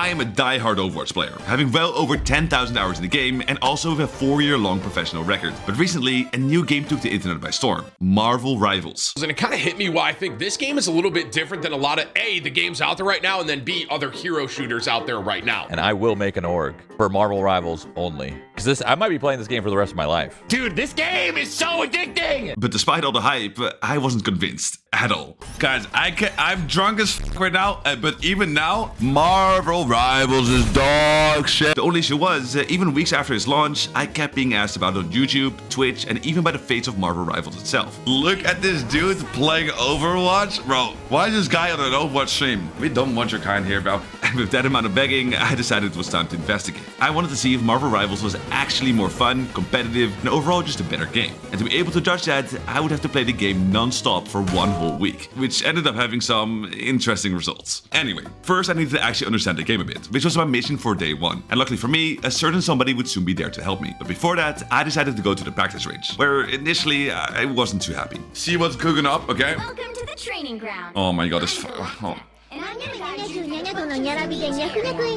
I am a die-hard Overwatch player, having well over 10,000 hours in the game and also with a 4-year-long professional record. But recently, a new game took the internet by storm, Marvel Rivals. And it kind of hit me why I think this game is a little bit different than a lot of A, the games out there right now, and then B, other hero shooters out there right now. And I will make an org for Marvel Rivals only. Because I might be playing this game for the rest of my life. Dude, this game is so addicting! But despite all the hype, I wasn't convinced at all. Guys, I'm drunk as f right now, but even now, Marvel Rivals is dog shit. The only issue was, even weeks after its launch, I kept being asked about it on YouTube, Twitch, and even by the fates of Marvel Rivals itself. Look at this dude playing Overwatch. Bro, why is this guy on an Overwatch stream? We don't want your kind here, bro. And with that amount of begging, I decided it was time to investigate. I wanted to see if Marvel Rivals was actually more fun, competitive, and overall just a better game. And to be able to judge that, I would have to play the game non-stop for 1 whole week, which ended up having some interesting results. Anyway, first I needed to actually understand the game a bit, which was my mission for day 1. And luckily for me, a certain somebody would soon be there to help me. But before that, I decided to go to the practice range, where initially I wasn't too happy. See what's cooking up, okay? Welcome to the training ground. Oh my god, this... Oh.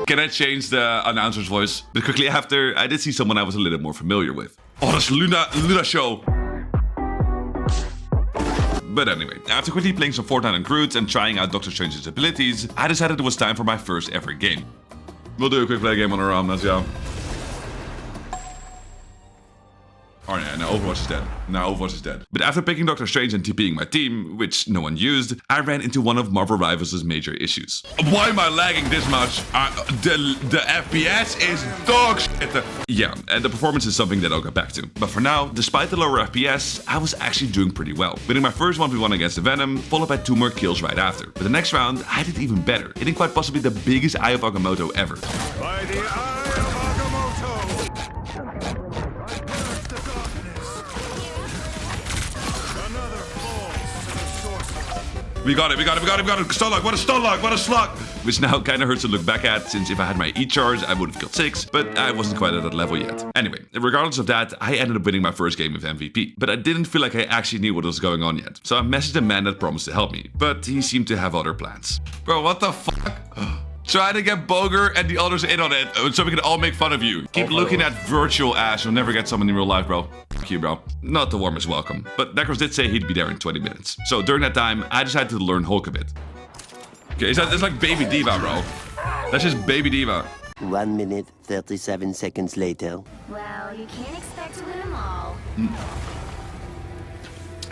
Can I change the announcer's voice? But quickly after, I did see someone I was a little more familiar with. Oh, that's Luna Show. But anyway, after quickly playing some Fortnite and Groot and trying out Doctor Strange's abilities, I decided it was time for my first ever game. We'll do a quick play game on our own, let's go. Oh yeah, now Overwatch is dead. Now Overwatch is dead. But after picking Doctor Strange and TPing my team, which no one used, I ran into one of Marvel Rivals' major issues. Why am I lagging this much? The FPS is dog shit. Yeah, and the performance is something that I'll get back to. But for now, despite the lower FPS, I was actually doing pretty well. Winning my first 1v1 against the Venom, followed by 2 more kills right after. But the next round, I did even better, hitting quite possibly the biggest Eye of Agamotto ever. By the Eye of Agamotto! We got it. Stun lock, what a stun lock, what a slug! Which now kind of hurts to look back at, since if I had my E-charge, I would have killed 6, but I wasn't quite at that level yet. Anyway, regardless of that, I ended up winning my first game with MVP. But I didn't feel like I actually knew what was going on yet. So I messaged a man that promised to help me, but he seemed to have other plans. Bro, what the fuck? Try to get Boger and the others in on it, so we can all make fun of you. Keep looking at virtual ass, you'll never get someone in real life, bro. Fuck you, bro. Not the warmest welcome. But Necros did say he'd be there in 20 minutes. So during that time, I decided to learn Hulk a bit. Okay, it's like Baby Diva, bro. That's just Baby Diva. 1 minute, 37 seconds later. Well, you can't expect to win them all.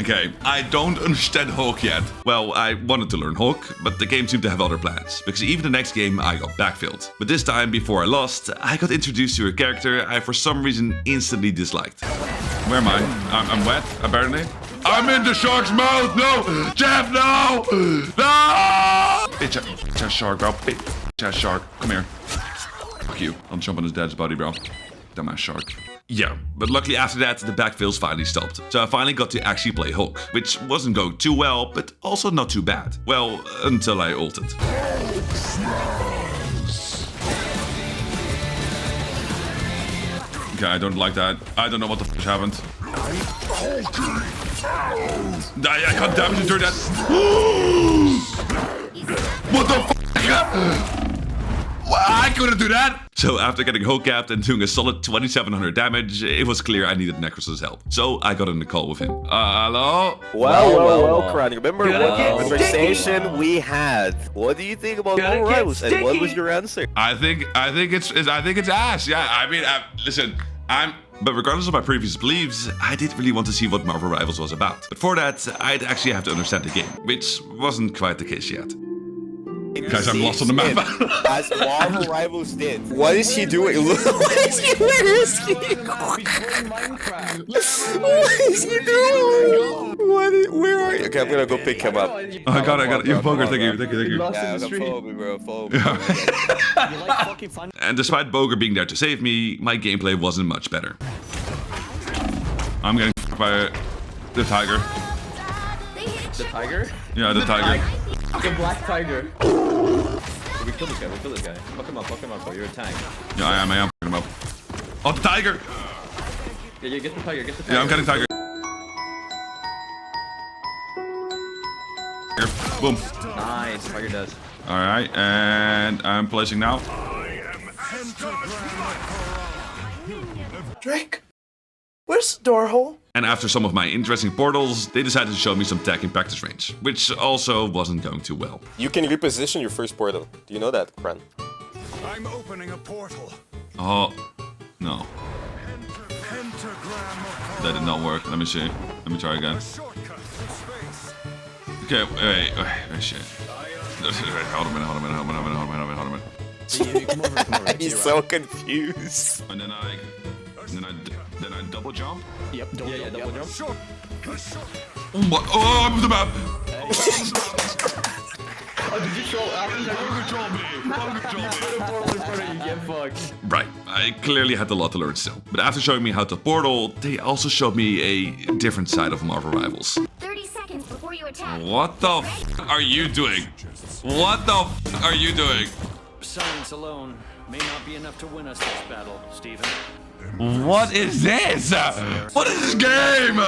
Okay, I don't understand Hulk yet. Well, I wanted to learn Hulk, but the game seemed to have other plans, because even the next game I got backfilled. But this time, before I lost, I got introduced to a character I for some reason instantly disliked. Where am I? I'm wet, apparently. I'm in the shark's mouth! No! Jeff, no! No! Bitch ass shark, bro. Bitch ass shark. Come here. Fuck you. I'll jump on his dad's body, bro. Dumbass shark. Yeah, but luckily after that, the backfills finally stopped. So I finally got to actually play Hulk, which wasn't going too well, but also not too bad. Well, until I ulted. Okay, I don't like that. I don't know what the f happened. I can't damage him during that. What the f? I couldn't do that! So after getting Hulk capped and doing a solid 2700 damage, it was clear I needed Necros' help. So I got in the call with him. Hello? Well, Kran. Remember what conversation we had? What do you think about Marvel Rivals? And what was your answer? I think it's ass. Yeah, I mean, listen, But regardless of my previous beliefs, I did really want to see what Marvel Rivals was about. But for that, I'd actually have to understand the game, which wasn't quite the case yet. Guys, I'm lost on the map. As Marvel Rivals did. What is he doing? What is he? Where is he? What is he doing? Where are you? Okay, I'm gonna go pick him up. Oh, I got it. You Boger, thank you. Yeah, follow me, bro. Follow me. And despite Boger being there to save me, my gameplay wasn't much better. I'm getting f***ed by the tiger. The tiger? Yeah, the tiger. The black tiger. We kill this guy. Fuck him up, bro. You're a tank. Yeah, I am fucking him up. Oh, the tiger! Yeah, get the tiger, Yeah, I'm getting tiger. Here, boom. Nice, tiger does. Alright, and I'm placing now. Drake, where's the door hole? And after some of my interesting portals, they decided to show me some tech in practice range, which also wasn't going too well. You can reposition your first portal. Do you know that, Kran? I'm opening a portal. Oh, no. That did not work. Let me see. Let me try again. Shortcut to space. Okay, wait, shit. Hold a minute. He's so confused. And then I double jump. Yep, double jump. Short. What? Oh, I'm the map. Did you troll me? You get fucked. Right, I clearly had a lot to learn still. But after showing me how to portal, they also showed me a different side of Marvel Rivals. 30 seconds before you attack. What the f are you doing? What the f are you doing? Science alone may not be enough to win us this battle, Steven. What is this? What is this game?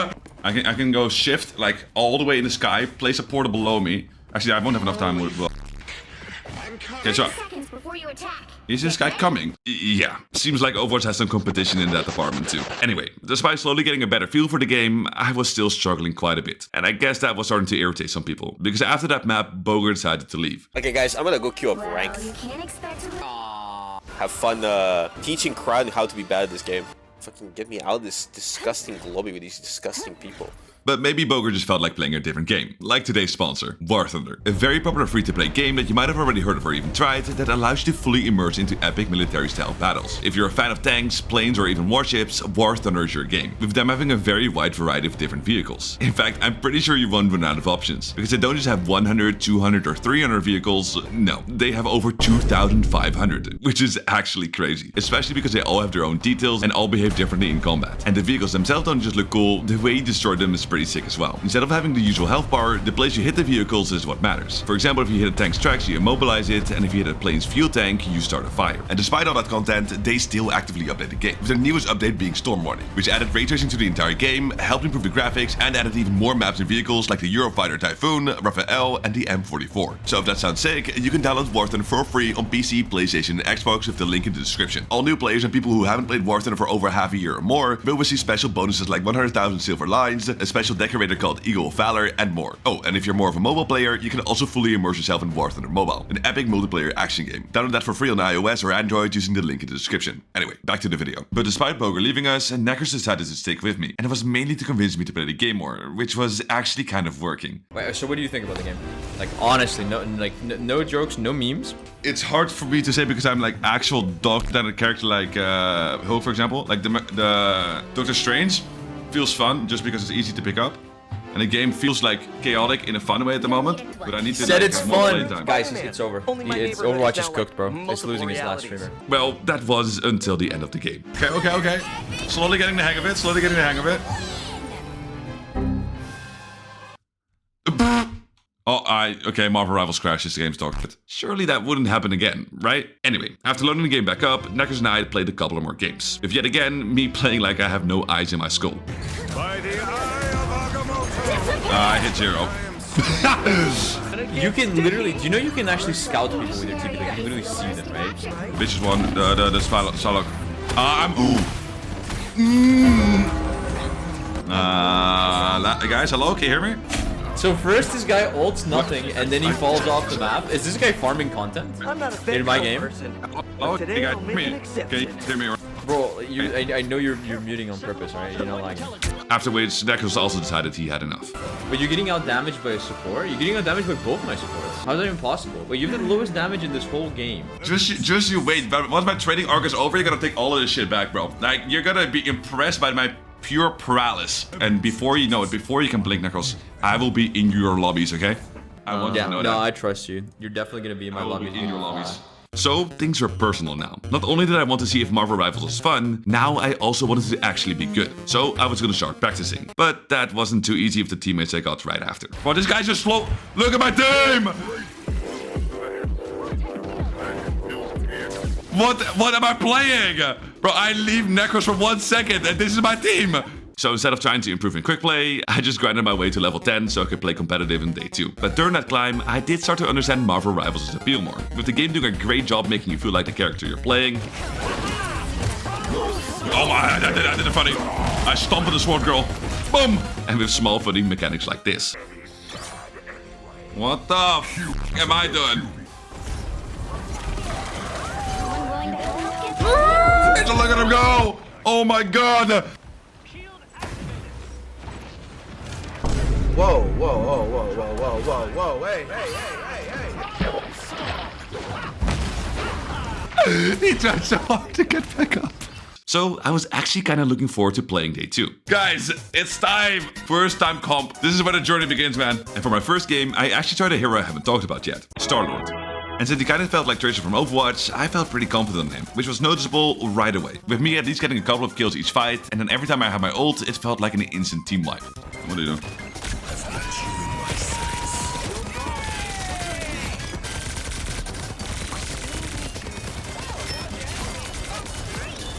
I can go shift like all the way in the sky, place a portal below me. Actually, I won't have enough time. Okay, so 30 seconds before you attack. is this guy coming? Yeah, seems like Overwatch has some competition in that department too. Anyway, despite slowly getting a better feel for the game, I was still struggling quite a bit. And I guess that was starting to irritate some people, because after that map, Boger decided to leave. Okay, guys, I'm gonna go queue up Well, rank. you can't expect to Have fun teaching Kran how to be bad at this game. Fucking get me out of this disgusting lobby with these disgusting people. But maybe Boger just felt like playing a different game, like today's sponsor, War Thunder, a very popular free-to-play game that you might have already heard of or even tried that allows you to fully immerse into epic military-style battles. If you're a fan of tanks, planes, or even warships, War Thunder is your game, with them having a very wide variety of different vehicles. In fact, I'm pretty sure you won't run out of options, because they don't just have 100, 200, or 300 vehicles, no, they have over 2,500, which is actually crazy, especially because they all have their own details and all behave differently in combat. And the vehicles themselves don't just look cool, the way you destroy them is pretty sick as well. Instead of having the usual health bar, the place you hit the vehicles is what matters. For example, if you hit a tank's tracks, you immobilize it, and if you hit a plane's fuel tank, you start a fire. And despite all that content, they still actively update the game, with their newest update being Storm Warning, which added ray tracing to the entire game, helped improve the graphics, and added even more maps and vehicles like the Eurofighter Typhoon, Raphael, and the M44. So if that sounds sick, you can download War Thunder for free on PC, PlayStation, and Xbox with the link in the description. All new players and people who haven't played War Thunder for over half a year or more will receive special bonuses like 100,000 silver lines, a special decorator called Eagle of Valor, and more. Oh, and if you're more of a mobile player, you can also fully immerse yourself in War Thunder Mobile, an epic multiplayer action game. Download that for free on iOS or Android using the link in the description. Anyway, back to the video. But despite Boger leaving us, Neckers decided to stick with me, and it was mainly to convince me to play the game more, which was actually kind of working. Wait, so what do you think about the game? Like, honestly, no jokes, no memes. It's hard for me to say because I'm like actual dog than a character like Hulk, for example. Like the Doctor Strange feels fun just because it's easy to pick up. And the game feels like chaotic in a fun way at the moment, but I need to Said like, it's have more fun! playtime. Guys, it's over. Overwatch is cooked, bro. It's losing its last streamer. Well, that was until the end of the game. Okay. Slowly getting the hang of it, Okay, Marvel Rivals crashes, the game's dark. Surely that wouldn't happen again, right? Anyway, after loading the game back up, Neckers and I played a couple of more games. With yet again, me playing like I have no eyes in my skull. By the eye of Agamotto. I hit 0. You can literally, do you know you can actually scout people with your TP? Like, you can literally see them, right? Bitch is one, the Psylocke. Guys, hello, can you hear me? So first this guy ults nothing, and then he falls off the map. Is this guy farming content in my game? Oh, hey guys, can you hear me? Bro, I know you're muting on purpose, right? You're not lagging. After which, Neckers also decided he had enough. But you're getting out damaged by a support? You're getting out damaged by both my supports. How's that even possible? But you have the lowest damage in this whole game. Just you wait. Once my trading arc is over, you're gonna take all of this shit back, bro. Like, you're gonna be impressed by my pure prowess. And before you know it, before you can blink, Neckers, I will be in your lobbies, okay? I want to know that. No, I trust you. You're definitely gonna be in my lobby. In your lobbies. So, things are personal now. Not only did I want to see if Marvel Rivals was fun, now I also wanted to actually be good. So, I was gonna start practicing. But that wasn't too easy with the teammates I got right after. Well, this guy's just slow. Look at my team! What am I playing? Bro, I leave Necros for 1 second and this is my team. So instead of trying to improve in quick play, I just grinded my way to level 10 so I could play competitive in day 2. But during that climb, I did start to understand Marvel Rivals' appeal more, with the game doing a great job making you feel like the character you're playing. Oh my, I did it funny. I stomped the sword girl. Boom! And with small funny mechanics like this. What the f am I doing? Look at him go! Oh my god! Whoa, whoa, whoa, whoa, whoa, whoa, whoa, whoa, hey, hey, hey, hey! He tried so hard to get back up. So I was actually kind of looking forward to playing day 2. Guys, it's time! First time comp. This is where the journey begins, man. And for my first game, I actually tried a hero I haven't talked about yet, Star-Lord. And since he kind of felt like Tracer from Overwatch, I felt pretty confident in him, which was noticeable right away. With me at least getting a couple of kills each fight, and then every time I had my ult, it felt like an instant team wipe. What do you do?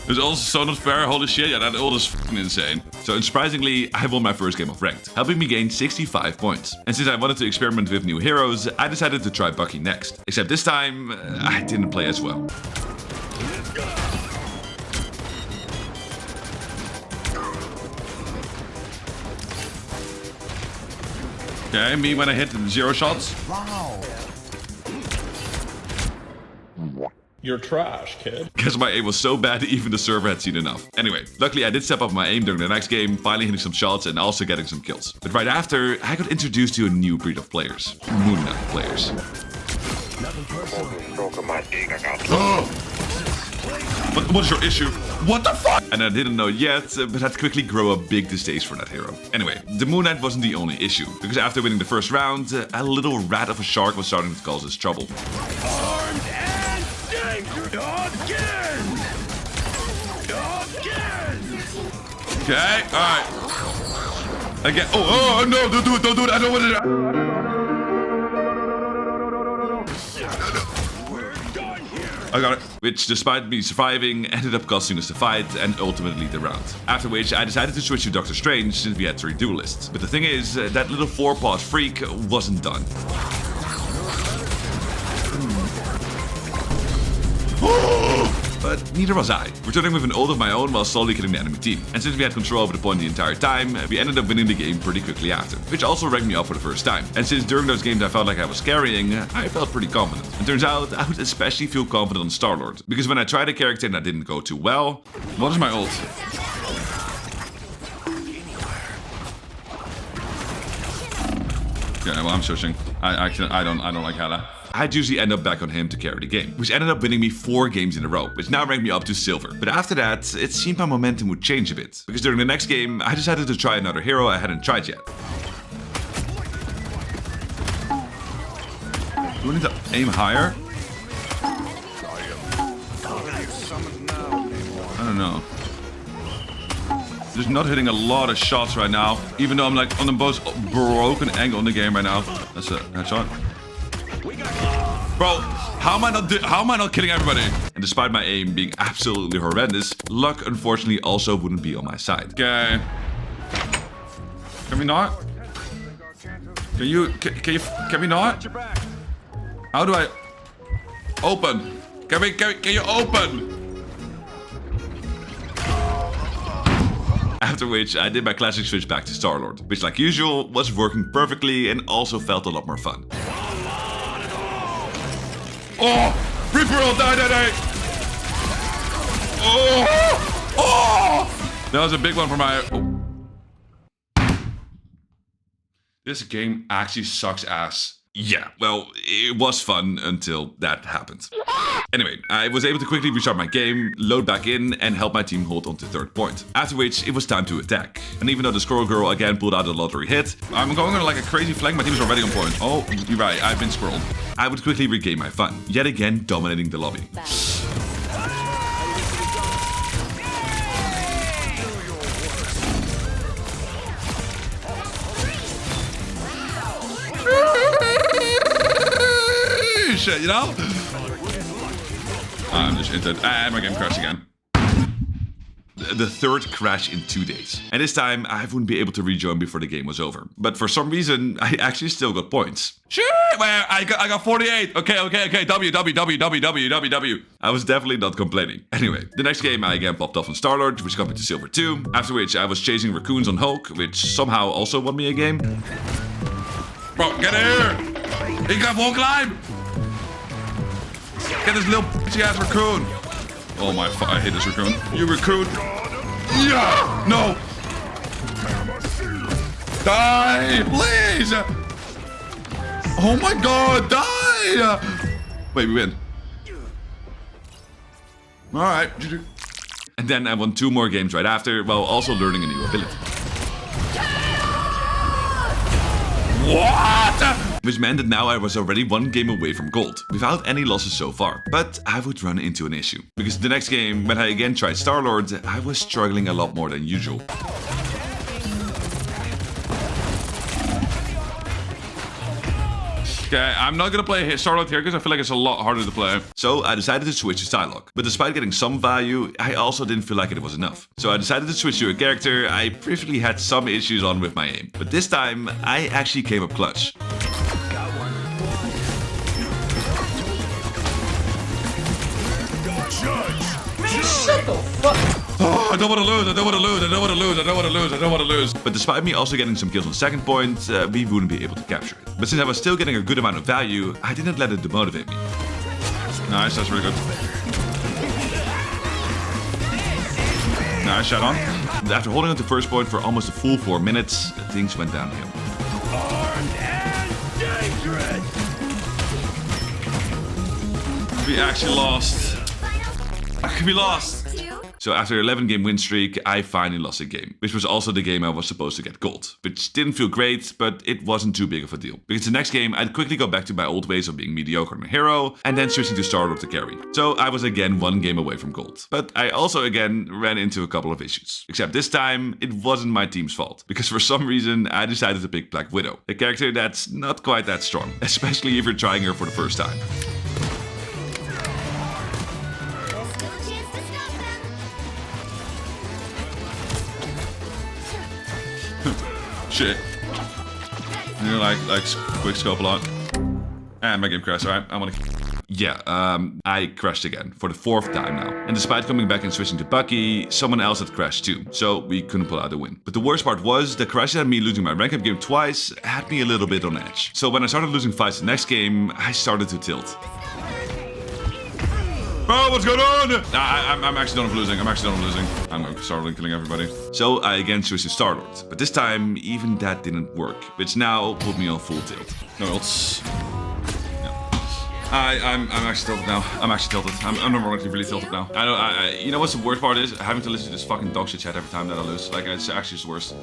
It's also so not fair, holy shit, yeah, that ult is fucking insane. So unsurprisingly, I won my first game of Ranked, helping me gain 65 points. And since I wanted to experiment with new heroes, I decided to try Bucky next. Except this time, I didn't play as well. Okay, me when I hit 0 shots. Wow. You're trash, kid. Guess my aim was so bad even the server had seen enough. Anyway, luckily I did step up my aim during the next game, finally hitting some shots and also getting some kills. But right after, I got introduced to a new breed of players. Moon Knight players. What is your issue? What the fuck? And I didn't know yet, but I'd quickly grow a big distaste for that hero. Anyway, the Moon Knight wasn't the only issue, because after winning the first round, a little rat of a shark was starting to cause us trouble. Armed and again! Okay, alright. Again. Oh, no, don't do it, I don't want to. I got it. Which, despite me surviving, ended up costing us the fight and ultimately the round. After which, I decided to switch to Doctor Strange since we had 3 duelists. But the thing is, that little 4-paw freak wasn't done. But neither was I, returning with an ult of my own while slowly killing the enemy team. And since we had control over the point the entire time, we ended up winning the game pretty quickly after, which also ranked me up for the first time. And since during those games I felt like I was carrying, I felt pretty confident. And turns out, I would especially feel confident on Star-Lord, because when I tried a character and that didn't go too well... What is my ult? Okay, well I'm switching. I don't like Hela. I'd usually end up back on him to carry the game, which ended up winning me 4 games in a row, which now ranked me up to silver. But after that, it seemed my momentum would change a bit, because during the next game, I decided to try another hero I hadn't tried yet. Do we need to aim higher? I don't know. Just not hitting a lot of shots right now, even though I'm like on the most broken angle in the game right now. That's a headshot. Bro, how am I not killing everybody? And despite my aim being absolutely horrendous, luck unfortunately also wouldn't be on my side. Okay. Can we not? Can we not? How do I open? Can you open? After which, I did my classic switch back to Star-Lord, which like usual was working perfectly and also felt a lot more fun. Oh! Reaper ult, die! Oh! That was a big one for my... Oh. This game actually sucks ass. Yeah, well, it was fun until that happened. Anyway, I was able to quickly restart my game, load back in, and help my team hold on to 3rd point. After which, it was time to attack. And even though the Squirrel Girl again pulled out a lottery hit, I'm going on like a crazy flank, my team is already on point. Oh, you're right, I've been squirreled. I would quickly regain my fun, yet again dominating the lobby. Shit, you know? I'm just into it. And my game crashed again. The third crash in 2 days. And this time, I wouldn't be able to rejoin before the game was over. But for some reason, I actually still got points. Shit, man, I got 48. Okay. W. I was definitely not complaining. Anyway, the next game I again popped off on Star-Lord, which got me to Silver 2. After which I was chasing raccoons on Hulk, which somehow also won me a game. Bro, get here! Ik ga won't climb! Get this little bitchy ass raccoon! Oh my, I hate this raccoon. You raccoon! Yeah! No! Die! Please! Oh my god, die! Wait, we win. Alright. And then I won 2 more games right after, while also learning a new ability. What? Which meant that now I was already 1 game away from gold, without any losses so far. But I would run into an issue. Because the next game, when I again tried Star-Lord, I was struggling a lot more than usual. Okay, I'm not gonna play Star-Lord here because I feel like it's a lot harder to play. So I decided to switch to Psylocke. But despite getting some value, I also didn't feel like it was enough. So I decided to switch to a character I previously had some issues on with my aim. But this time, I actually came up clutch. Shut the fuck. Oh, I don't want to lose, I don't want to lose, I don't want to lose, I don't want to lose, I don't want to lose. But despite me also getting some kills on second point, we wouldn't be able to capture it. But since I was still getting a good amount of value, I didn't let it demotivate me. Nice, that's really good. Nice, shot on. After holding on to first point for almost a full 4 minutes, things went downhill. Armed and dangerous. We actually lost. We lost. So after 11 game win streak, I finally lost a game, which was also the game I was supposed to get gold, which didn't feel great, but it wasn't too big of a deal. Because the next game, I'd quickly go back to my old ways of being mediocre and a hero, and then switching to Star-Lord to carry. So I was again 1 game away from gold. But I also again ran into a couple of issues. Except this time, it wasn't my team's fault, because for some reason, I decided to pick Black Widow, a character that's not quite that strong, especially if you're trying her for the first time. Shit. You like quick scope a lot. And my game crashed, alright, I wanna... Yeah, I crashed again, for the 4th time now. And despite coming back and switching to Bucky, someone else had crashed too, so we couldn't pull out a win. But the worst part was, the crash and me losing my rank up game twice had me a little bit on edge. So when I started losing fights the next game, I started to tilt. Bro, what's going on? I'm actually done with losing. I'm going to start killing everybody. So I again switched to Star-Lord. But this time, even that didn't work. Which now put me on full tilt. No else. I'm actually tilted now. I'm ironically really tilted now. You know what's the worst part is? Having to listen to this fucking dog shit chat every time that I lose. Like, it's actually the worst.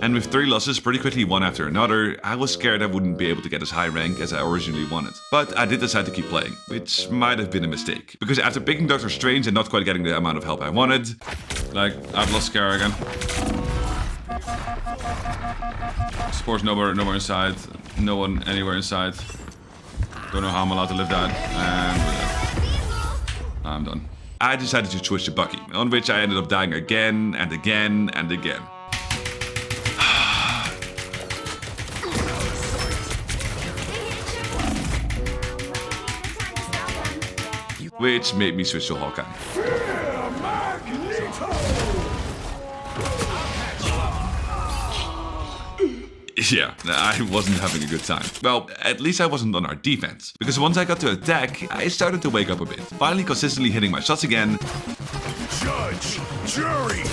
And with 3 losses pretty quickly one after another, I was scared I wouldn't be able to get as high rank as I originally wanted. But I did decide to keep playing, which might have been a mistake. Because after picking Doctor Strange and not quite getting the amount of help I wanted, like, I've lost Scar again. Support's nowhere inside. No one anywhere inside. Don't know how I'm allowed to live that, and we're dead. I'm done. I decided to switch to Bucky, on which I ended up dying again and again and again. Which made me switch to Hawkeye. Yeah, I wasn't having a good time. Well, at least I wasn't on our defense. Because once I got to attack, I started to wake up a bit. Finally consistently hitting my shots again. Judge, jury.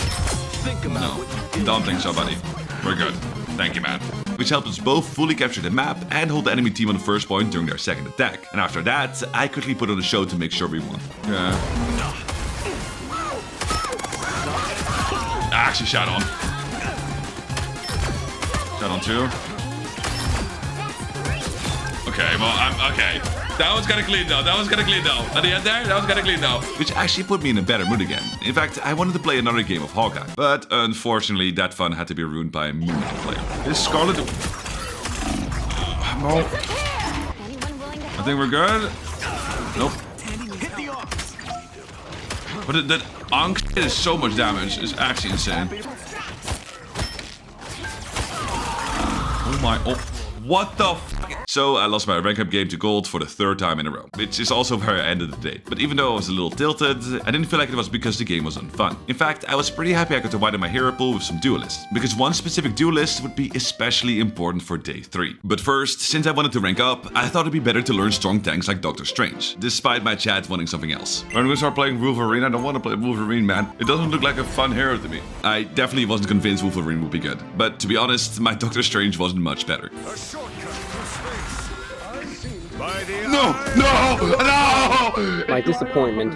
No, don't think so, buddy. We're good. Thank you, man. Which helped us both fully capture the map and hold the enemy team on the first point during their second attack. And after that, I quickly put on a show to make sure we won. Yeah. I actually shot on. Shot on 2. Okay, well, okay. That was kind of clean though. At the end there, that was kind of clean though. Which actually put me in a better mood again. In fact, I wanted to play another game of Hawkeye. But unfortunately, that fun had to be ruined by a mean player. This Scarlet... No. I think we're good. Nope. But that Ankh shit is so much damage. It's actually insane. Oh my... Oh, what the f... So I lost my rank up game to gold for the 3rd time in a row, which is also where I ended the day. But even though I was a little tilted, I didn't feel like it was because the game was unfun. In fact, I was pretty happy I got to widen my hero pool with some duelists, because one specific duelist would be especially important for day 3. But first, since I wanted to rank up, I thought it'd be better to learn strong tanks like Doctor Strange, despite my chat wanting something else. I'm gonna start playing Wolverine. I don't want to play Wolverine, man. It doesn't look like a fun hero to me. I definitely wasn't convinced Wolverine would be good, but to be honest, my Doctor Strange wasn't much better. No! No! No! My disappointment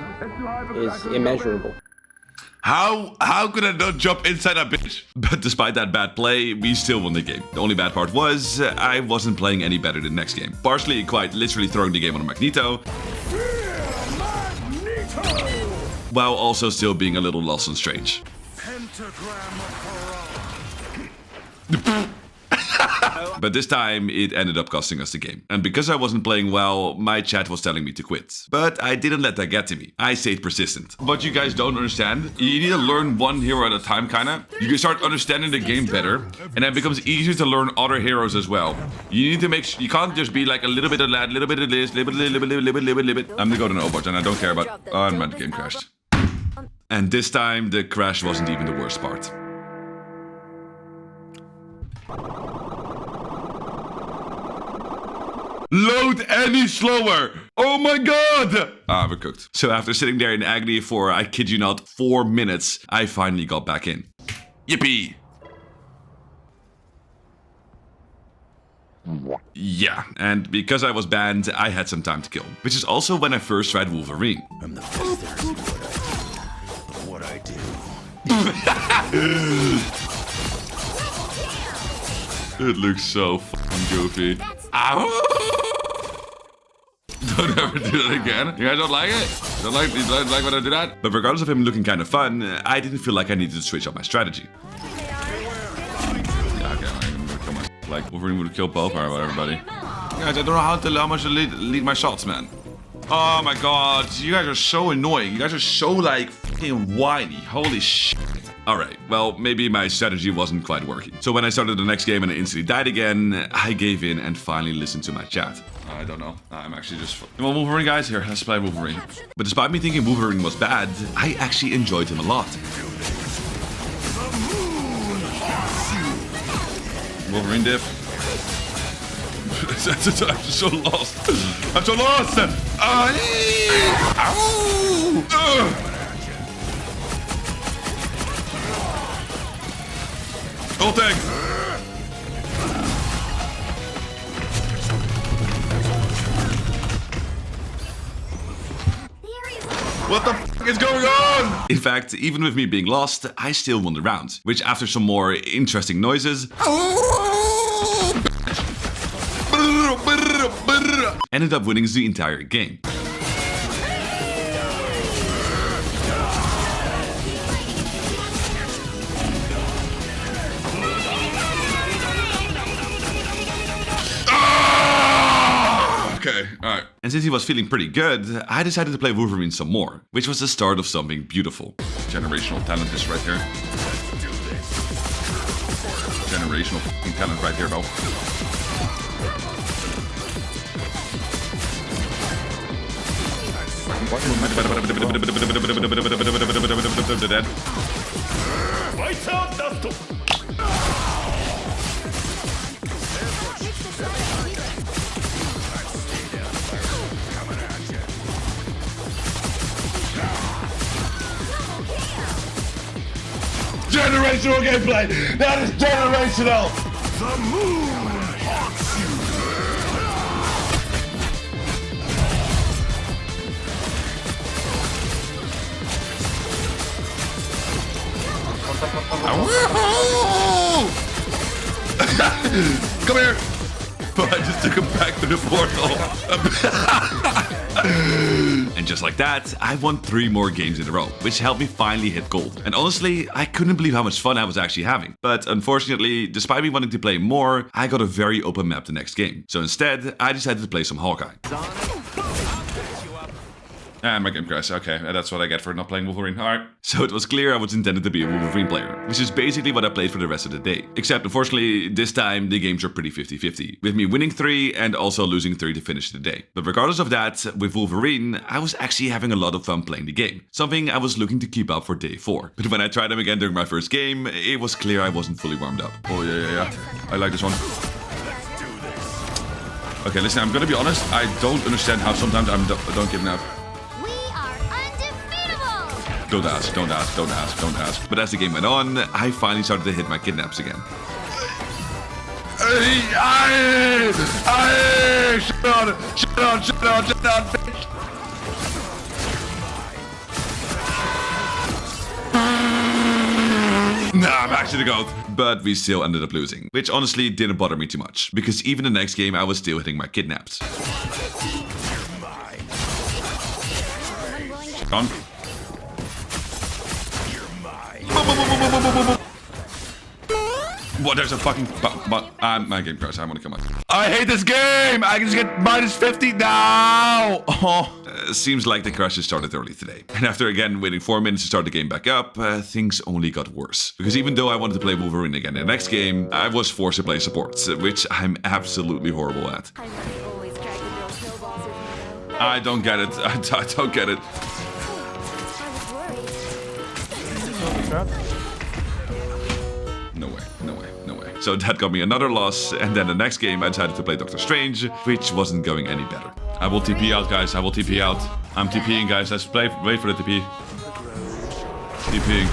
is immeasurable. How could I not jump inside a bitch? But despite that bad play, we still won the game. The only bad part was, I wasn't playing any better the next game. Partially quite literally throwing the game on a Magneto, while also still being a little lost and strange. But this time, it ended up costing us the game. And because I wasn't playing well, my chat was telling me to quit. But I didn't let that get to me. I stayed persistent. What you guys don't understand, you need to learn one hero at a time, kinda. You can start understanding the game better, and it becomes easier to learn other heroes as well. You need to make sure, you can't just be like a little bit of that, little bit of this, little bit. I'm gonna go to an Overwatch, and I don't care about, oh, my game crashed. And this time, the crash wasn't even the worst part. Load any slower! Oh my god! Ah, we're cooked. So after sitting there in agony for, I kid you not, 4 minutes, I finally got back in. Yippee! Yeah, and because I was banned, I had some time to kill. Which is also when I first tried Wolverine. I'm the best there is at what I do. It looks so fucking goofy. Ow! Don't ever do that again. You guys don't like it? You don't like when I do that? But regardless of him looking kind of fun, I didn't feel like I needed to switch up my strategy. Yeah, okay, I'm gonna kill my... Like, Wolverine would kill both or whatever, buddy. Guys, I don't know how much to lead my shots, man. Oh my god, you guys are so annoying. You guys are so, like, fucking whiny. Holy shit. Alright, well, maybe my strategy wasn't quite working. So when I started the next game and I instantly died again, I gave in and finally listened to my chat. I don't know. I'm actually just... You want Wolverine, guys? Here, let's play Wolverine. But despite me thinking Wolverine was bad, I actually enjoyed him a lot. Wolverine diff. I'm just so lost. I'm so lost! Ult tank! What the f is going on? In fact, even with me being lost, I still won the round, which after some more interesting noises, ended up winning the entire game. Okay, alright. And since he was feeling pretty good, I decided to play Wolverine some more, which was the start of something beautiful. Generational talent is right here. Generational fucking talent right here, bro. Dead. Generational gameplay! That is generational! The moon haunts you. Come here! Oh, I just took him back to the portal. And just like that, I won 3 more games in a row, which helped me finally hit gold. And honestly, I couldn't believe how much fun I was actually having. But unfortunately, despite me wanting to play more, I got a very open map the next game. So instead, I decided to play some Hawkeye. And my game crashed. Okay, that's what I get for not playing Wolverine. Alright. So it was clear I was intended to be a Wolverine player, which is basically what I played for the rest of the day. Except, unfortunately, this time the games are pretty 50-50, with me winning 3 and also losing 3 to finish the day. But regardless of that, with Wolverine, I was actually having a lot of fun playing the game, something I was looking to keep up for day 4. But when I tried them again during my first game, it was clear I wasn't fully warmed up. Oh yeah. I like this one. Okay, listen, I'm gonna be honest, I don't understand how sometimes I don't kidnap. We are undefeatable. Don't ask. But as the game went on, I finally started to hit my kidnaps again. Shut on, bitch! Nah, I'm actually the GOAT. But we still ended up losing, which honestly didn't bother me too much, because even the next game I was still hitting my kidnaps. On. What? There's a fucking... my game crashed. I want to kill myself. I hate this game! I can just get minus 50 now! Oh. Seems like the crashes started early today. And after again waiting 4 minutes to start the game back up, things only got worse. Because even though I wanted to play Wolverine again in the next game, I was forced to play support, which I'm absolutely horrible at. I don't get it. I don't get it. No way. So that got me another loss, and then the next game I decided to play Doctor Strange, which wasn't going any better. I will TP out, guys. I will TP out. I'm TPing, guys. Let's wait for the TP. TPing.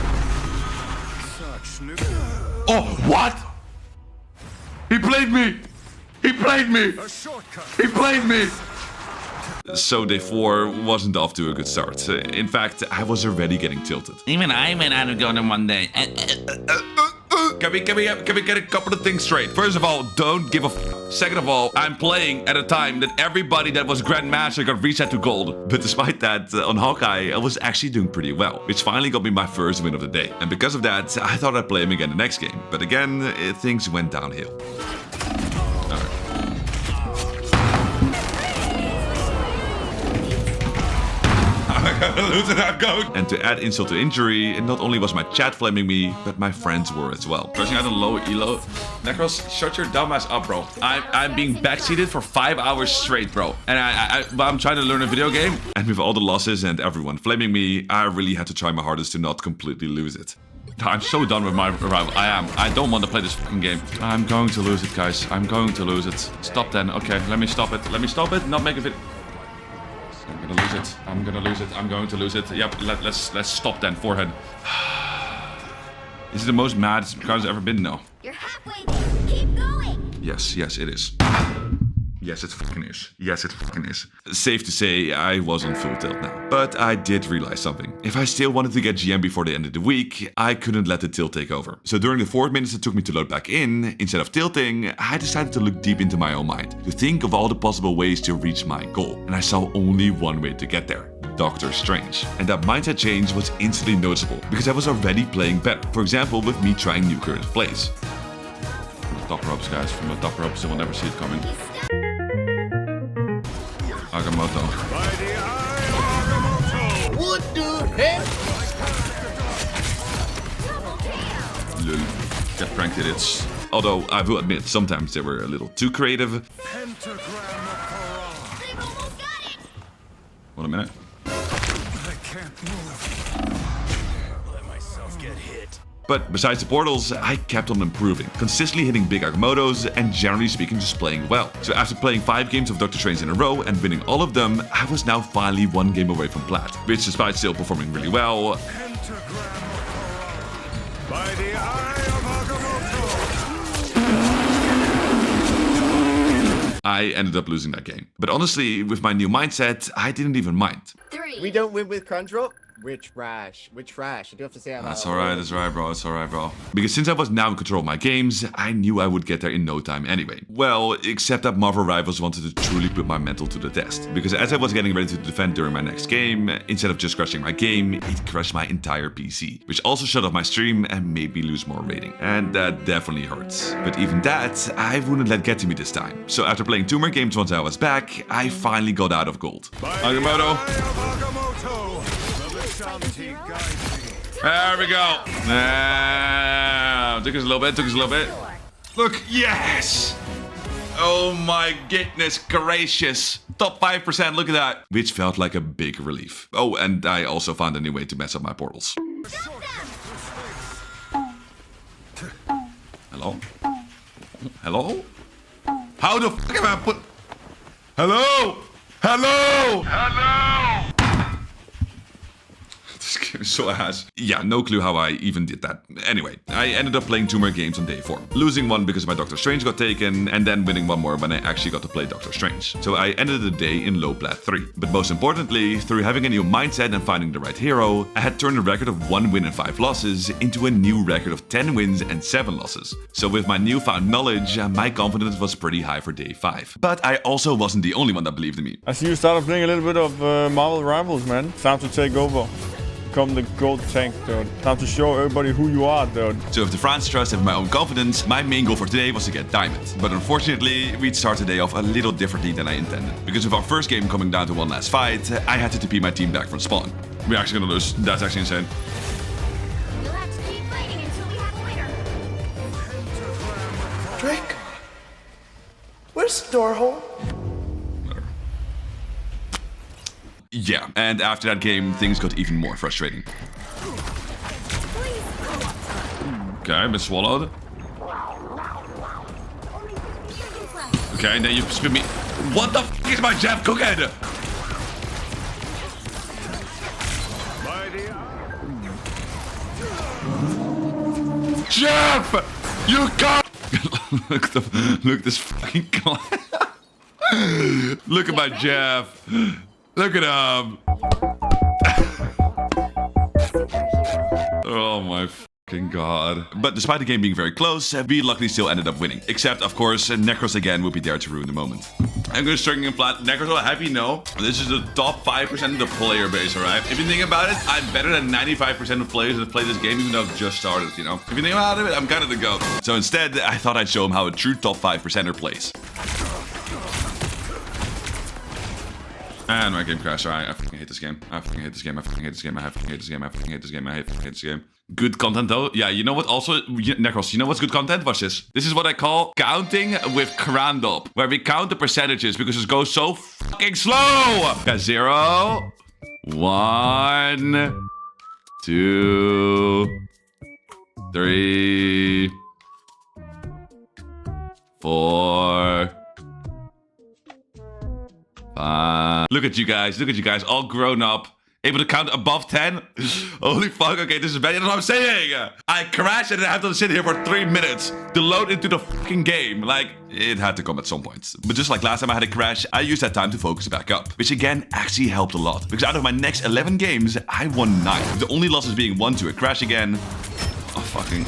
Oh, what? He played me! He played me! He played me! So day 4 wasn't off to a good start. In fact, I was already getting tilted. Even I went out of going one day. Can we get a couple of things straight? First of all, don't give a f. Second of all, I'm playing at a time that everybody that was Grandmaster got reset to gold. But despite that, on Hawkeye, I was actually doing pretty well, which finally got me my first win of the day. And because of that, I thought I'd play him again the next game. But again, things went downhill. And to add insult to injury, not only was my chat flaming me, but my friends were as well. Crushing out a low elo. Necros, shut your dumb ass up, bro. I'm being backseated for 5 hours straight, bro. And I'm trying to learn a video game. And with all the losses and everyone flaming me, I really had to try my hardest to not completely lose it. I'm so done with my rival. I don't want to play this fucking game. I'm going to lose it, guys. I'm going to lose it. Stop then. Okay, let me stop it. Let me stop it. Not make a video. I'm gonna lose it. I'm gonna lose it. I'm going to lose it. Yep, let's stop then, forehead. This is the most mad Car's ever been, no. You're halfway there. Keep going. Yes, it is. Yes, it fucking is. Yes, it fucking is. Safe to say, I was on full tilt now. But I did realize something. If I still wanted to get GM before the end of the week, I couldn't let the tilt take over. So during the 4 minutes it took me to load back in, instead of tilting, I decided to look deep into my own mind, to think of all the possible ways to reach my goal. And I saw only one way to get there. Doctor Strange. And that mindset change was instantly noticeable, because I was already playing better. For example, with me trying new current plays. From the top ropes, guys. From the top ropes, they will never see it coming. Agamotto. What the heck? Lul. Get pranked idiots. Although, I will admit, sometimes they were a little too creative. Wait a minute. I can't move. Let myself get hit. But besides the portals, I kept on improving, consistently hitting big Agamottos and generally speaking just playing well. So after playing 5 games of Doctor Strange in a row and winning all of them, I was now finally 1 game away from plat, which despite still performing really well, By the eye of I ended up losing that game. But honestly, with my new mindset, I didn't even mind. 3. We don't win with crunch roll? We're trash. We're trash. You do have to say that. That's alright, that's alright, bro. It's alright, bro. Because since I was now in control of my games, I knew I would get there in no time anyway. Well, except that Marvel Rivals wanted to truly put my mental to the test. Because as I was getting ready to defend during my next game, instead of just crashing my game, it crashed my entire PC. Which also shut off my stream and made me lose more rating. And that definitely hurts. But even that, I wouldn't let get to me this time. So after playing 2 more games once I was back, I finally got out of gold. Agamotto. There we go. Took us a little bit, Look, yes! Oh my goodness gracious. Top 5%, look at that. Which felt like a big relief. Oh, and I also found a new way to mess up my portals. Hello? Hello? How the fuck am I put... Hello? Hello? Hello? This game is so ass. Yeah, no clue how I even did that. Anyway, I ended up playing 2 more games on day 4. Losing one because my Doctor Strange got taken, and then winning one more when I actually got to play Doctor Strange. So I ended the day in low plat 3. But most importantly, through having a new mindset and finding the right hero, I had turned a record of 1 win and 5 losses into a new record of 10 wins and 7 losses. So with my newfound knowledge, my confidence was pretty high for day 5. But I also wasn't the only one that believed in me. I see you started playing a little bit of Marvel Rivals, man. Time to take over. Become the gold tank, dude. Time to show everybody who you are, dude. So with the France trust and my own confidence, my main goal for today was to get diamond. But unfortunately, we'd start the day off a little differently than I intended. Because with our first game coming down to one last fight, I had to TP my team back from spawn. We're actually gonna lose. That's actually insane. You'll have to keep fighting until we have a winner. Drake, where's the door hole? Yeah, and after that game, things got even more frustrating. Okay, I've been swallowed. Okay, and then you spin me. What the f is my Jeff cooking? Jeff! You can't! Look this fucking guy. Look at my Jeff. Look at him. Oh my fucking god. But despite the game being very close, we luckily still ended up winning. Except, of course, Necros again would be there to ruin the moment. I'm gonna start in flat. Necros will have you know, this is the top 5% of the player base, alright? If you think about it, I'm better than 95% of players that play this game, even though I've just started, you know? If you think about it, I'm kind of the GOAT. So instead, I thought I'd show him how a true top 5%er plays. And my game crashed. Alright, I fucking hate this game. I fucking hate this game. I fucking hate this game. I fucking hate this game. I fucking hate this game. I hate this game. Good content though. Yeah, you know what also, Necros, you know what's good content? Watch this. This is what I call counting with Crandop, where we count the percentages because it goes so fucking slow. Okay, 0, 1, 2, 3, 4, look at you guys, all grown up, able to count above 10. Holy fuck, okay, this is bad. That's what I'm saying. I crashed and I have to sit here for 3 minutes to load into the fucking game. Like, it had to come at some point. But just like last time I had a crash, I used that time to focus back up. Which again, actually helped a lot. Because out of my next 11 games, I won 9. With the only losses being 1 to a crash again. Oh, fucking...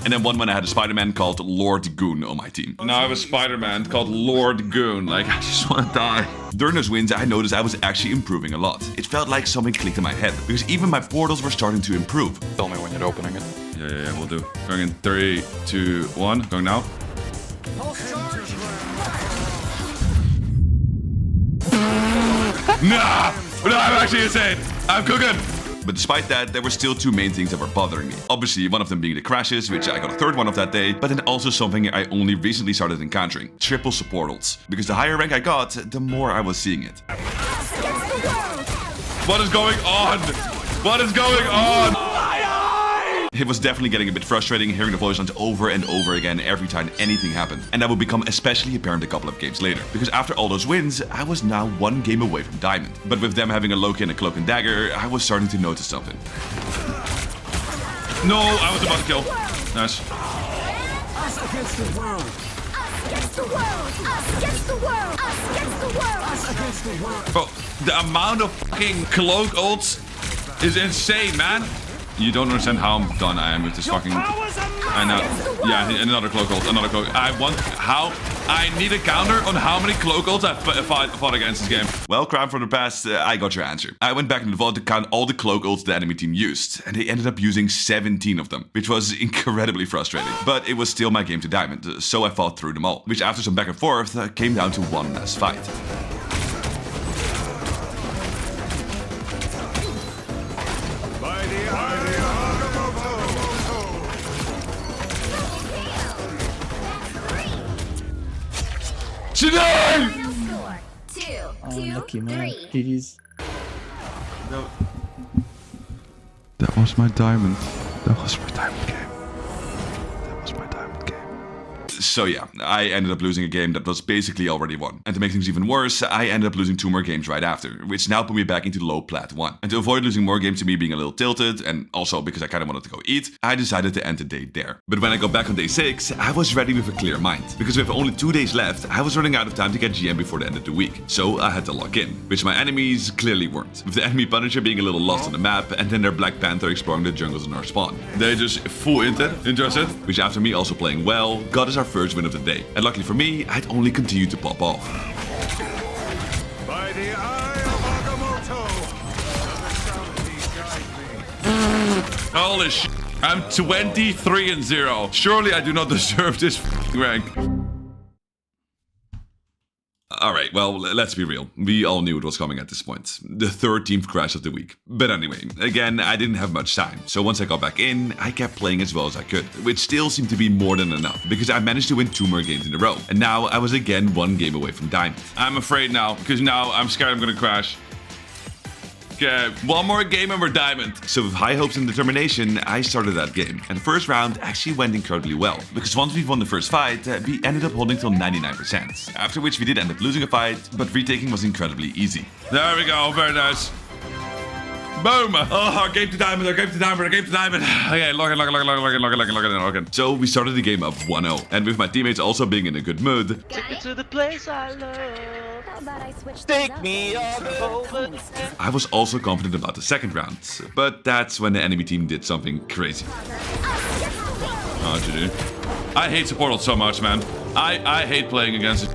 And then one when I had a Spider-Man called Lord Goon on my team. Now I have a Spider-Man called Lord Goon. Like, I just want to die. During those wins, I noticed I was actually improving a lot. It felt like something clicked in my head. Because even my portals were starting to improve. Tell me when you're opening it. Yeah, we'll do. Going in 3, 2, 1. Going now. Nah! No, I'm actually insane. I'm cooking. But despite that, there were still 2 main things that were bothering me. Obviously, one of them being the crashes, which I got a 3rd one of that day, but then also something I only recently started encountering. Triple support ults. Because the higher rank I got, the more I was seeing it. What is going on? What is going on? It was definitely getting a bit frustrating hearing the voice lines over and over again every time anything happened. And that would become especially apparent a couple of games later. Because after all those wins, I was now 1 game away from Diamond. But with them having a Loki and a Cloak and Dagger, I was starting to notice something. No, I was about to kill. Nice. Us against the world. Us against the world. Us against the world. Us against the world. Us against the world. Oh. The amount of fucking cloak ults is insane, man. You don't understand how done I am with this fucking... I know. Yeah, another cloak ult, another cloak. I need a counter on how many cloak ults I fought against this game. Well, Crown from the past, I got your answer. I went back in the vault to count all the cloak ults the enemy team used, and they ended up using 17 of them, which was incredibly frustrating. But it was still my game to diamond, so I fought through them all, which after some back and forth came down to one last fight. Final score, 2-2-3. Lucky man. GG's. No. That was my diamond. That was my diamond game. That was my diamond game. So yeah, I ended up losing a game that was basically already won. And to make things even worse, I ended up losing 2 more games right after, which now put me back into low plat 1. And to avoid losing more games to me being a little tilted, and also because I kind of wanted to go eat, I decided to end the day there. But when I got back on day 6, I was ready with a clear mind. Because with only 2 days left, I was running out of time to get GM before the end of the week. So I had to lock in, which my enemies clearly weren't. With the enemy Punisher being a little lost on the map, and then their Black Panther exploring the jungles in our spawn. They just full interested, which after me also playing well, got us our first win of the day. And luckily for me, I'd only continued to pop off. By the eye of Agamotto. Holy shit. I'm 23-0. Surely I do not deserve this rank. Alright, well, let's be real. We all knew it was coming at this point. The 13th crash of the week. But anyway, again, I didn't have much time. So once I got back in, I kept playing as well as I could. Which still seemed to be more than enough, because I managed to win 2 more games in a row. And now I was again 1 game away from diamond. I'm afraid now, because now I'm scared I'm gonna crash. Okay, 1 more game and we're diamond. So with high hopes and determination, I started that game. And the first round actually went incredibly well. Because once we won the first fight, we ended up holding till 99%. After which we did end up losing a fight, but retaking was incredibly easy. There we go, very nice. Boom! Oh, game to diamond, game to diamond, game to diamond. Okay, lock it. So we started the game up 1-0. And with my teammates also being in a good mood. Take me to the place I love. How about I switch Take me over. I was also confident about the second round. But that's when the enemy team did something crazy. Oh, GG. I hate support so much, man. I hate playing against it.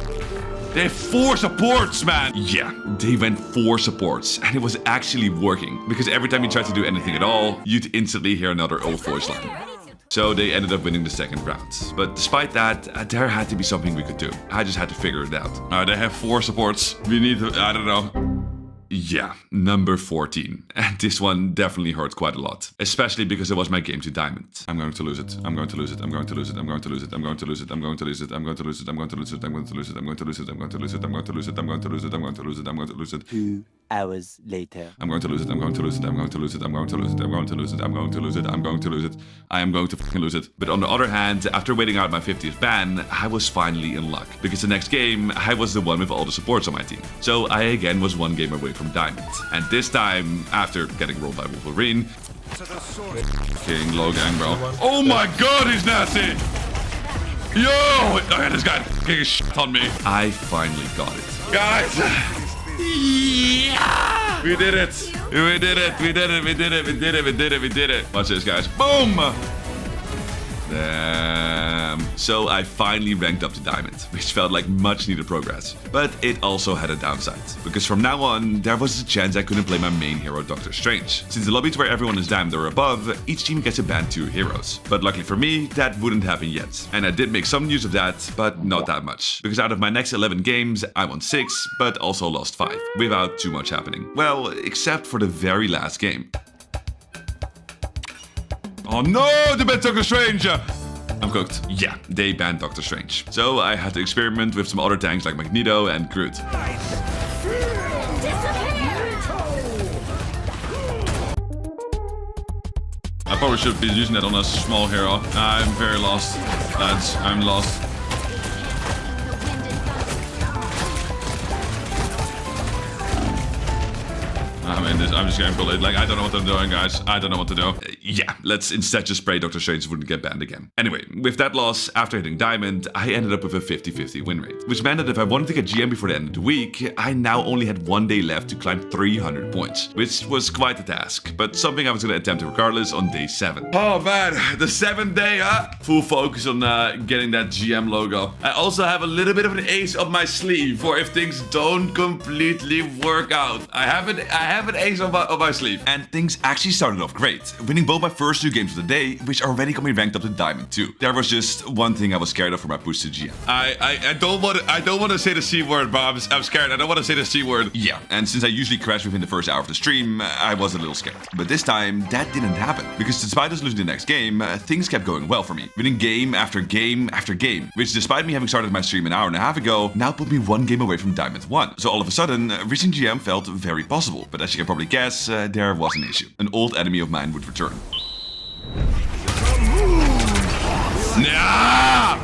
They have 4 supports, man! Yeah, they went 4 supports, and it was actually working. Because every time you tried to do anything at all, you'd instantly hear another old voice line. So they ended up winning the second round. But despite that, there had to be something we could do. I just had to figure it out. They have 4 supports. We need to, I don't know. Yeah, number 14. And this one definitely hurt quite a lot. Especially because it was my game to diamond. I'm going to lose it. I'm going to lose it. I'm going to lose it. I'm going to lose it. I'm going to lose it. I'm going to lose it. I'm going to lose it. I'm going to lose it. I'm going to lose it. I'm going to lose it. I'm going to lose it. I'm going to lose it. I'm going to lose it. I'm going to lose it. I'm going to lose it. 2 hours later. I'm going to lose it. I'm going to lose it. I'm going to lose it. I'm going to lose it. I'm going to lose it. I'm going to lose it. I'm going to lose it. I am going to fucking lose it. But on the other hand, after waiting out my 50th ban, I was finally in luck. Because the next game, I was the one with all the supports on my team. So I again was 1 game away from diamond. And this time, after getting rolled by Wolverine, King low gang, bro. Oh my god, he's nasty! Yo! Okay, this guy getting shit on me. I finally got it. Guys! Yeah! We did it! We did it! We did it! We did it! We did it! We did it! We did it! Watch this, guys. Boom! Damn. So I finally ranked up to diamond, which felt like much needed progress. But it also had a downside, because from now on, there was a chance I couldn't play my main hero, Doctor Strange. Since the lobbies where everyone is diamond or above, each team gets to ban 2 heroes. But luckily for me, that wouldn't happen yet. And I did make some use of that, but not that much. Because out of my next 11 games, I won 6, but also lost 5, without too much happening. Well, except for the very last game. Oh no, they banned Doctor Strange! I'm cooked. Yeah, they banned Doctor Strange. So I had to experiment with some other tanks like Magneto and Groot. I probably should be using that on a small hero. I'm very lost, lads. I'm lost. I'm in this. I'm just getting bullied. Like, I don't know what I'm doing, guys. I don't know what to do. Yeah, let's instead just pray Dr. Strange wouldn't get banned again. Anyway, with that loss, after hitting Diamond, I ended up with a 50-50 win rate, which meant that if I wanted to get GM before the end of the week, I now only had 1 day left to climb 300 points, which was quite a task, but something I was going to attempt regardless on day 7. Oh man, the 7th day, huh? Full focus on getting that GM logo. I also have a little bit of an ace up my sleeve for if things don't completely work out. I have an ace up my sleeve. And things actually started off great, winning both my first 2 games of the day, which already got me ranked up to Diamond 2. There was just one thing I was scared of for my push to GM. I don't want to say the C word, but I'm scared. I don't want to say the C word. Yeah, and since I usually crash within the first hour of the stream, I was a little scared. But this time, that didn't happen, because despite us losing the next game, things kept going well for me, winning game after game after game, which despite me having started my stream an hour and a half ago, now put me 1 game away from Diamond 1. So all of a sudden, reaching GM felt very possible. But as you can probably guess, there was an issue. An old enemy of mine would return. Nah!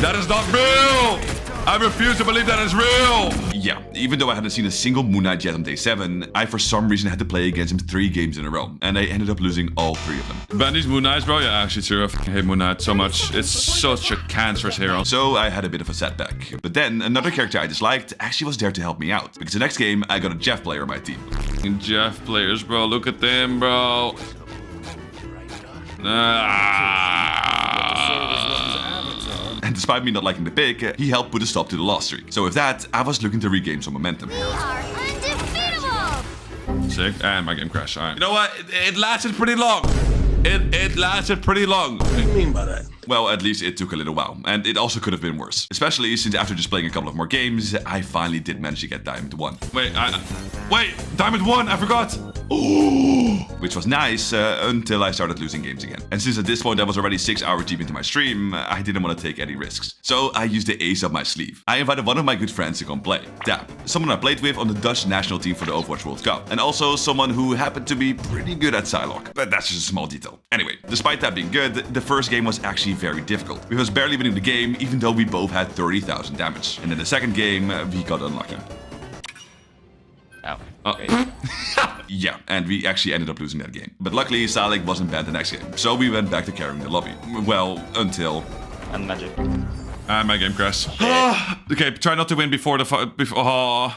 That is not real! I refuse to believe that is real! Yeah, even though I hadn't seen a single Moon Knight yet on day 7, I for some reason had to play against him 3 games in a row, and I ended up losing all 3 of them. Ban these Moon Knights, bro? Yeah, actually true. I fucking hate Moon Knight so much. It's such a cancerous hero. So I had a bit of a setback. But then, another character I disliked actually was there to help me out, because the next game, I got a Jeff player on my team. Jeff players, bro. Look at them, bro. And despite me not liking the pick, he helped put a stop to the loss streak. So with that, I was looking to regain some momentum. We are undefeatable! Sick, and my game crashed. All right. You know what? It lasted pretty long. It lasted pretty long. What do you mean by that? Well, at least it took a little while, and it also could have been worse. Especially since after just playing a couple of more games, I finally did manage to get Diamond 1. Wait, Diamond 1, I forgot! Ooh, which was nice until I started losing games again. And since at this point I was already 6 hours deep into my stream, I didn't want to take any risks. So I used the ace up my sleeve. I invited one of my good friends to come play, Tap, someone I played with on the Dutch national team for the Overwatch World Cup, and also someone who happened to be pretty good at Psylocke, but that's just a small detail. Anyway, despite that being good, the first game was actually very difficult. We was barely winning the game, even though we both had 30,000 damage. And in the second game, we got unlucky. Yeah, and we actually ended up losing that game. But luckily, Salik wasn't banned the next game, so we went back to carrying the lobby. Well, until... And magic. And my game crashed. Okay, try not to win before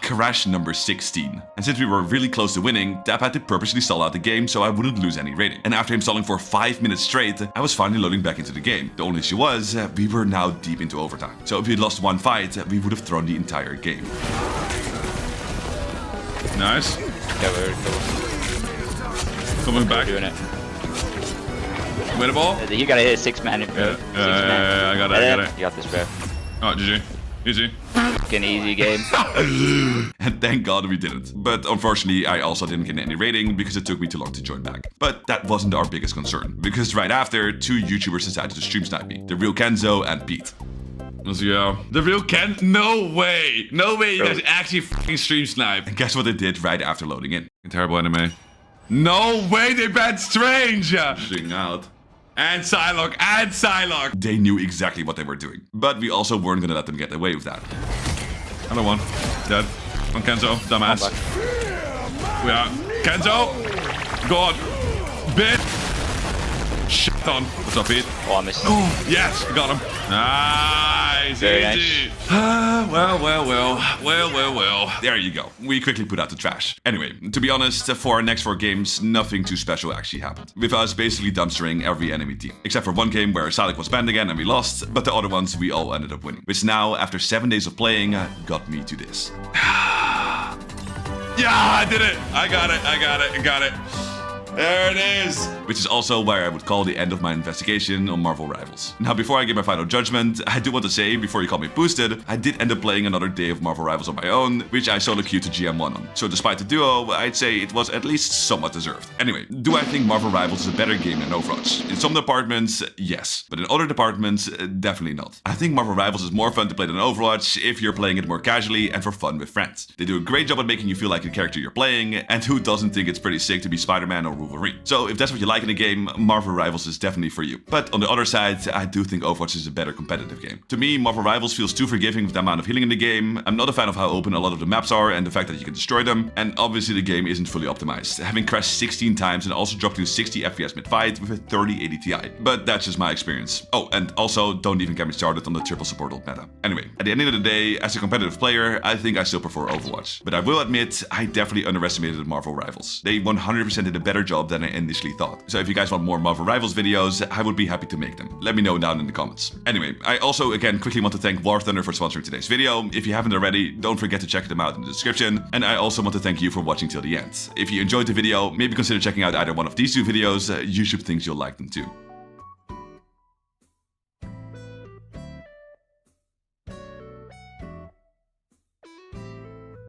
crash number 16. And since we were really close to winning, Tap had to purposely stall out the game so I wouldn't lose any rating. And after him stalling for 5 minutes straight, I was finally loading back into the game. The only issue was, we were now deep into overtime. So if we had lost 1 fight, we would have thrown the entire game. Nice. Yeah, we're cool. Coming back. We're doing it. Win the ball? You gotta hit 6-man, bro. Yeah, I got it. You got this, bro. Oh, GG. Easy. Fucking easy game. And thank God we didn't. But unfortunately, I also didn't get any rating because it took me too long to join back. But that wasn't our biggest concern, because right after, 2 YouTubers decided to stream snipe me. The real Kenzo and Pete. Let's go. The real Ken? No way. No way you guys actually fucking stream snipe. And guess what they did right after loading in? A terrible anime. No way they banned Strange! Shing out. And Psylocke. They knew exactly what they were doing. But we also weren't gonna let them get away with that. Another one. Dead. On Kenzo. Dumbass. We are. Kenzo! God. Bit. Shit on. What's up, Pete? Oh, I missed. Oh, yes, we got him. Nice, very easy. nice. Well. There you go. We quickly put out the trash. Anyway, to be honest, for our next 4 games, nothing too special actually happened. With us basically dumpstering every enemy team. Except for one game where Salik was banned again and we lost, but the other ones we all ended up winning. Which now, after 7 days of playing, got me to this. Yeah, I did it. I got it. There it is! Which is also why I would call the end of my investigation on Marvel Rivals. Now, before I give my final judgment, I do want to say, before you call me boosted, I did end up playing another day of Marvel Rivals on my own, which I solo queued to GM1 on. So despite the duo, I'd say it was at least somewhat deserved. Anyway, do I think Marvel Rivals is a better game than Overwatch? In some departments, yes. But in other departments, definitely not. I think Marvel Rivals is more fun to play than Overwatch if you're playing it more casually and for fun with friends. They do a great job at making you feel like the character you're playing, and who doesn't think it's pretty sick to be Spider-Man or Wolverine. So if that's what you like in a game, Marvel Rivals is definitely for you. But on the other side, I do think Overwatch is a better competitive game. To me, Marvel Rivals feels too forgiving with the amount of healing in the game. I'm not a fan of how open a lot of the maps are and the fact that you can destroy them. And obviously the game isn't fully optimized, having crashed 16 times and also dropped to 60 FPS mid-fight with a 3080 Ti. But that's just my experience. Oh, and also don't even get me started on the triple support ult meta. Anyway, at the end of the day, as a competitive player, I think I still prefer Overwatch. But I will admit, I definitely underestimated Marvel Rivals. They 100% did a better job than I initially thought. So if you guys want more Marvel Rivals videos, I would be happy to make them. Let me know down in the comments. Anyway, I also again quickly want to thank War Thunder for sponsoring today's video. If you haven't already, don't forget to check them out in the description. And I also want to thank you for watching till the end. If you enjoyed the video, maybe consider checking out either one of these two videos. YouTube thinks you'll like them too.